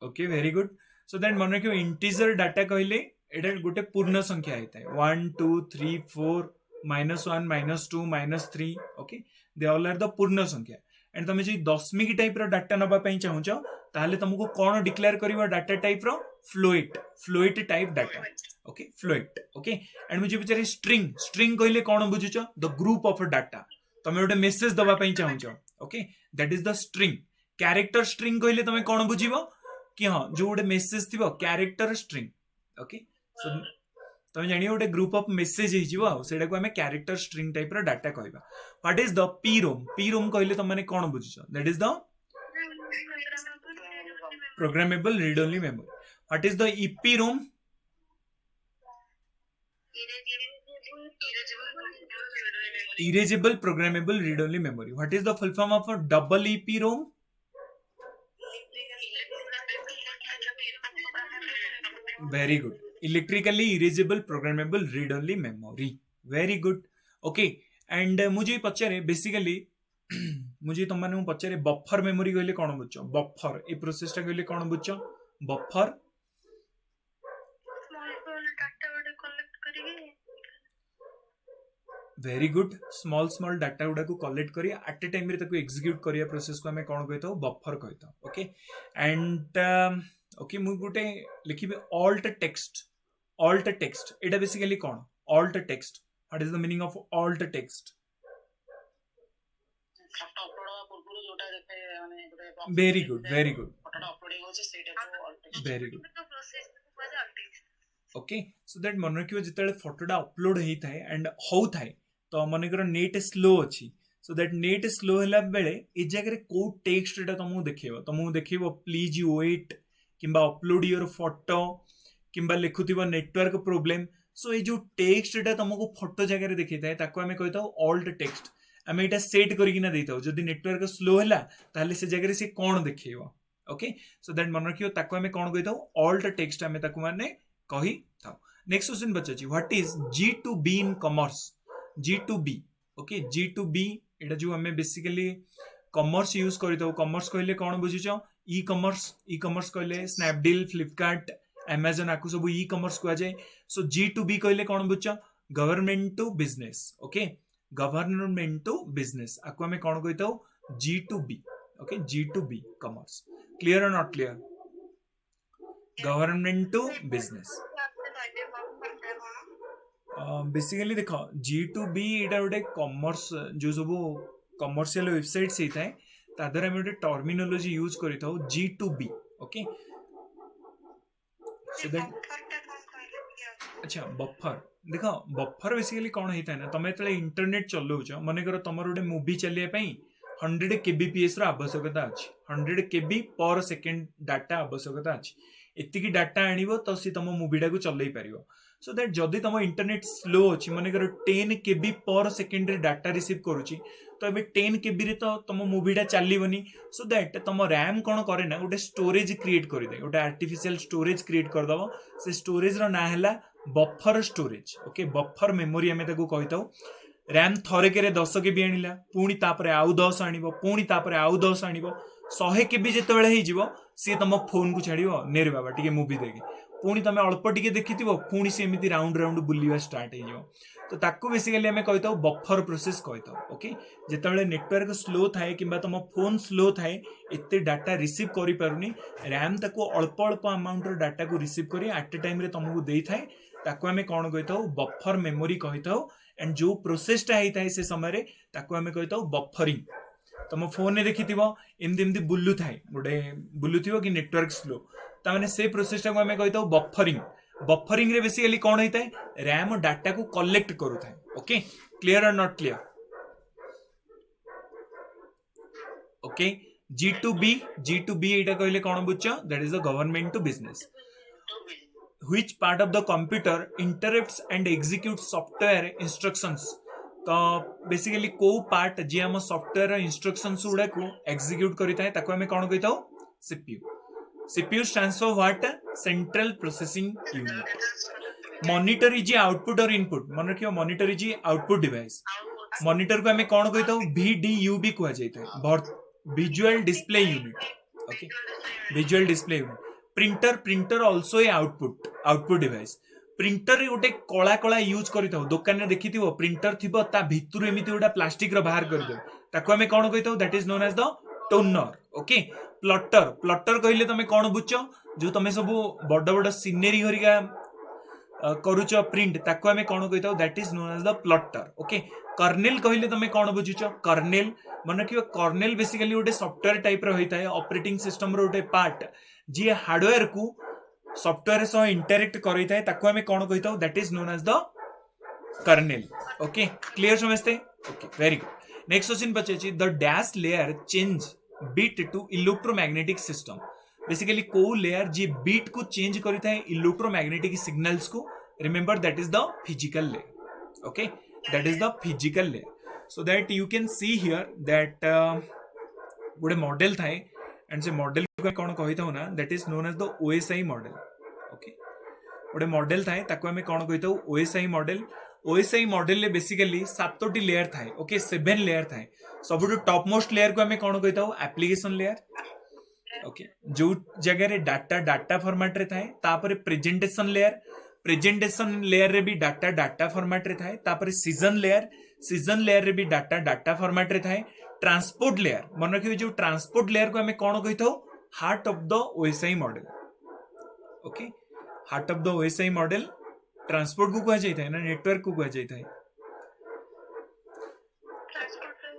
Okay, very good. So that मन रखियो इंटीजर डाटा कहले एटा गोटे पूर्ण संख्या हेता है 1 2 3 4 -1 -2 -3. Okay, they all are the पूर्ण संख्या एंड तुम जो दशमिक टाइप डाटा नबा चाहूच ताहले तुमको कौन डिक्लेयर कर डाटा टाइप रो float type data okay float okay and मुझे पचारे स्ट्रिंग स्ट्रिंग कहले कौन बुझुच द ग्रुप ऑफ डाटा तुम गोटे मेसेज दबा चाहूच okay that is the string character string कहले तुम कौन बुझिबो कि हाँ जो गोटे मेसेज थी कैरेक्टर स्ट्रिंग ओके सो तुम जान गोटे ग्रुप ऑफ मेसेज होटा को आम कैरेक्टर स्ट्रिंग टाइप डाटा कहवा what is the P ROM कहले तुम मैंने कौन बुझुच that is the programmable read only memory what is the EP ROM erasable programmable read only memory what is the full form of a double EPROM very good electrically erasable programmable read only memory very good okay and मुझे पचारे basically मुझे तुम मैंने पचारे buffer memory कहले कौन बुझ buffer ए प्रोसेसटा कहले कौन बुझ buffer very good small data गुडा को कलेक्ट करी एट ए टाइम रे ताको एग्जीक्यूट करिया प्रोसेस को हमें कौन कहता बफर कहता ओके एंड ओके मु गोटे लिखिबे ऑल्ट टेक्स्ट एटा बेसिकली कौन alt text what is the meaning of alt text very good very good okay so that मन रखियो जिते फोटोटा अपलोड होता है एंड होता है तो मनकर नेट स्लो अच्छी सो दैट नेट स्लो है बेले ए जगह कौ टेक्स्ट तुमको देखो प्लीज वेट कि अपलोड योर फोटो कि लिखुव नेटवर्क प्रोब्लेम सो ये जो टेक्स्ट तुमको फोटो जगह देखी था आम कहता ऑल्ट टेक्स्ट आम यहाँ सेट करना जदि नेटवर्क स्लो है से जगह से कौन देखेब ओके सो दैट मन रखियो आम कौन कहता ऑल्ट टेक्स्ट आम मैंने कही था next question Pachar what is G2B in commerce G2B ओके G2B एटा जो हमें बेसिकली कॉमर्स यूज करता कॉमर्स कहले कौन बुझुच ई कॉमर्स कहले स्नैपडील फ्लिपकार्ट अमेजन आपको सब ई कॉमर्स कह जाए सो G2B कहले कौन बुझ government to business okay government to business आपको हमें कौन कहता G2B ओके G2B कॉमर्स क्लियर और not clear government to business basically देख G2B एटा गोटे कॉमर्स जो सब कमर्शियल वेबसाइट्स होता है तादर आम गोटे टर्मिनोलॉजी यूज करता G2B ओके सो दैट अच्छा बफर देख बफर बेसिकली कौन होता है ना तुम जो इंटरनेट चलाउच मनकर तुम गोटे मूवी चलने 100 kbps आवश्यकता अच्छी 100 KB पर सेकेंड डाटा आवश्यकता अच्छी एतिकी डाटा आनिबो तो सी तुम मूवीटा को चलई पारिबो सो दैट जदि तुम इंटरनेट स्लो अच्छी मनकर 10 KB पर सेकेंड रे डाटा रिसीव करुची तो अबे 10 KB रे तो तुम मूवीटा चलबनी सो दैट तुम रैम कौन करे ना गोटे स्टोरेज क्रिएट कर दे गोटे आर्टिफिशियल स्टोरेज क्रिएट करदब से स्टोरेज रो ना हैला buffer storage okay buffer memory आमे ताको कहिताऊ रैम थरे के 10 KB आनिला पुणी तापरे आउ 10 आनिबो पुणी तापरे आउ 10 आनिबो 100 KB जेतेबेले हे जिवो सी तुम फोन को छाड़िबो नेरे बाबा टिके मूवी देखे पुणी तुम अल्प टिके देखिथिबो पुणी से एमिति राउंड राउंड बुलिवा स्टार्ट हे जिवो तो ताको बेसिकली आमे कहिताऊ बफर प्रोसेस कहिताऊ ओके जेतेबेले नेटवर्क स्लो थाए किबा तुम फोन स्लो थाए एते डाटा रिसीव करि पारुनी रैम ताको अल्प अल्प अमाउंट रो डाटा को रिसीव करी एट ए टाइम रे तुमको देई थाए ताको आमे कोन कहिताऊ बफर मेमोरी कहिताऊ एंड जो प्रोसेसटा होता है से समय ताको आमे कहता बफरिंग तुम फोन में देखी एमती बुलू थाए गोटे बुलूथो कि नेटवर्क स्लो ताने से प्रोसेसटा को आमे कहता बफरिंग रे बेसिकली कौन होता है रैम डाटा को कलेक्ट करू थाए ओके क्लियर और नॉट क्लियर ओके G2B एटा कहले कौन बुझ that is the government to business which part of the computer interrupts and executes software instructions तो बेसिकली को पार्ट जे हम सॉफ्टवेयर इंस्ट्रक्शंस गुडा को एग्जीक्यूट करिता है ताको हमें कौन कहता CPU stands for what central processing unit monitor is output और इनपुट मन रखियो monitor is output device monitor को हमें कौन कहता VDUB कहा जाता है visual display unit okay visual display unit printer also a output device printer रे गोटे कला कला यूज करथाउ दुकान रे देखिथिबो प्रिंटर थिबो ता भितरु एमिति गोटा प्लास्टिक रो बाहर कर दे ताको हमें कोन कहिथाउ that is known as the toner okay plotter plotter कहले तमे कोन बुझछो जो तमे सब बड़ बड़ सिनेरी हरिका करूच प्रिंट ताको हमें कोन कहिथाउ that is known as the plotter okay kernel कहले तमे कोन बुझिछो कर्नेल मन कि कर्नेल बेसिकली गोटे सॉफ्टवेयर टाइप रो होइता है ऑपरेटिंग सिस्टम रो गोटे पार्ट जी हार्डवेयर को सॉफ्टवेयर सह इंटरेक्ट करैता है ताको हमें कोन कहिथाउ that is known as the kernel okay clear समझते okay very good next question पछे the dash layer change bit to electromagnetic system basically को लेयर जी बीट को चेंज करता है इलेक्ट्रोमैग्नेटिक सिग्नल्स को remember that is the physical layer okay that is the physical layer so that you can see here that गोटे model थाए and से model को कोन कहिथाउ ना that is known as the OSI model okay गोटे model थाए ताको हमें कोन कहिथाउ ओएसआई मॉडल ले बेसिकली 7टी लेयर थाए ओके 7 लेयर थाए सबुठु टॉप मोस्ट लेयर को हमें कोन कहिथाउ एप्लीकेशन लेयर ओके जो जगह रे डाटा फॉर्मेट रे थाए तापर प्रेजेंटेशन लेयर रे भी डाटा फॉर्मेट रे थाए तापर सीजन लेयर रे भी डाटा फॉर्मेट रे थाए ट्रांसपोर्ट लेयर मन रखियो जो ट्रांसपोर्ट लेयर को हमें कोन कहिथाउ heart of the OSI model okay heart of the OSI model transport को कहा जाता है ना नेटवर्क को कहा जाता है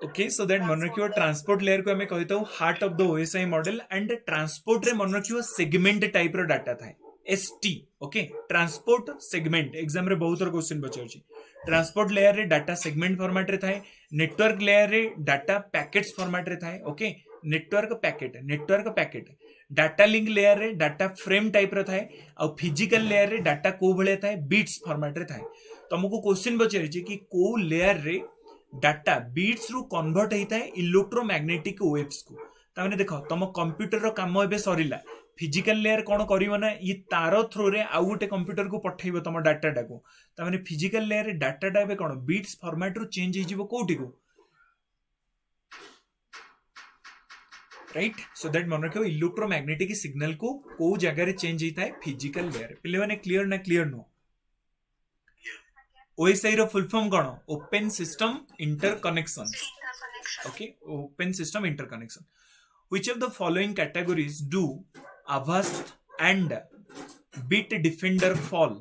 ओके सो दैट मन रखियो ट्रांसपोर्ट लेयर को हमें कहता हूं heart of the OSI model and transport रे मन रखियो सेगमेंट टाइप रो डाटा थाए ST okay transport segment exam रे बहुत सारा क्वेश्चन पचाउची ट्रांसपोर्ट लेयर रे डाटा सेगमेंट फॉर्मेट रे थाए नेटवर्क लेयर रे डाटा पैकेट्स फॉर्मेट रे थाए okay network packet data link layer रे डाटा फ्रेम टाइप रो थाए और फिजिकल लेयर रे डाटा को भले थाए बीट्स फॉर्मेट रे थाए तुमको क्वेश्चन पचारि कि को लेयर रे डाटा बीट्स रु कन्वर्ट होता है इलेक्ट्रोमैग्नेटिक वेव्स को ताने देखो तुम कंप्यूटर रो काम एबे सरिला फिजिकल लेयर कोन करिवो ना ये तार थ्रू रे आउ गोटे कंप्यूटर को पठेइबो तुम डाटा को ताने फिजिकल लेयर रे डाटा एबे कोन बीट्स फॉर्मेट रु चेंज हिजिबो कोठी को राइट सो दैट मन रखियो इलेक्ट्रोमैग्नेटिक सिग्नल को जगह रे चेंज होता है फिजिकल लेयर पिले माने क्लियर नो ओएसआई रो फुल फॉर्म कोन open system interconnection okay open system interconnection which of the following categories do Avast and Bit Defender fall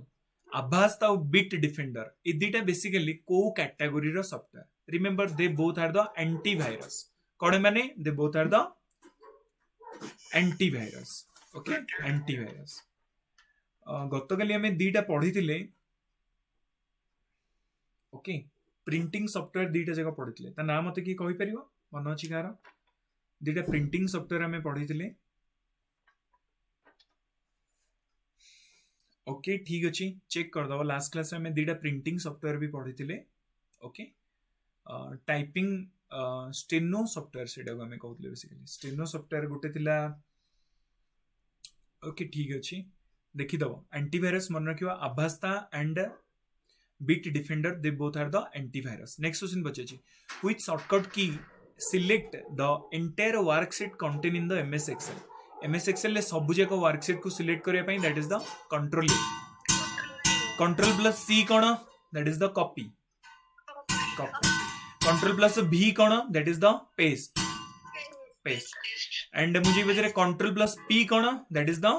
Avast और Bit Defender ये दीटा बेसिकली को कैटेगरी रो software remember they both are the antivirus कोन माने they both are the antivirus okay antivirus गतकाली हमें दीटा पढ़िथिले ओके प्रिंटिंग सॉफ्टवेयर दीटा जगह पढ़िथिले ता नाम मते की कहि परिबो मन अछि कार दीटा प्रिंटिंग सॉफ्टवेयर हमें पढ़िथिले ओके ठीक अच्छे चेक कर दो लास्ट क्लास में दीटा प्रिंटिंग सॉफ्टवेयर भी पढ़ी थिले ओके टाइपिंग स्टेनो सॉफ्टवेयर सेटा को हमें कहउतले बेसिकली स्टेनो सॉफ्टवेयर गोटे थिला ओके ठीक अच्छे देखि दो एंटीवायरस मन रखियो आभास्ता and bit defender they both are the antivirus next question बचेछि which shortcut key select the entire worksheet content in the MS Excel MS Excel ले सब जाक वर्कशीट को सिलेक्ट करिया पई that is the control plus C कोन that is the copy control plus V कोन that is the paste and मुझे बजरे कंट्रोल प्लस पी कोन दैट इज द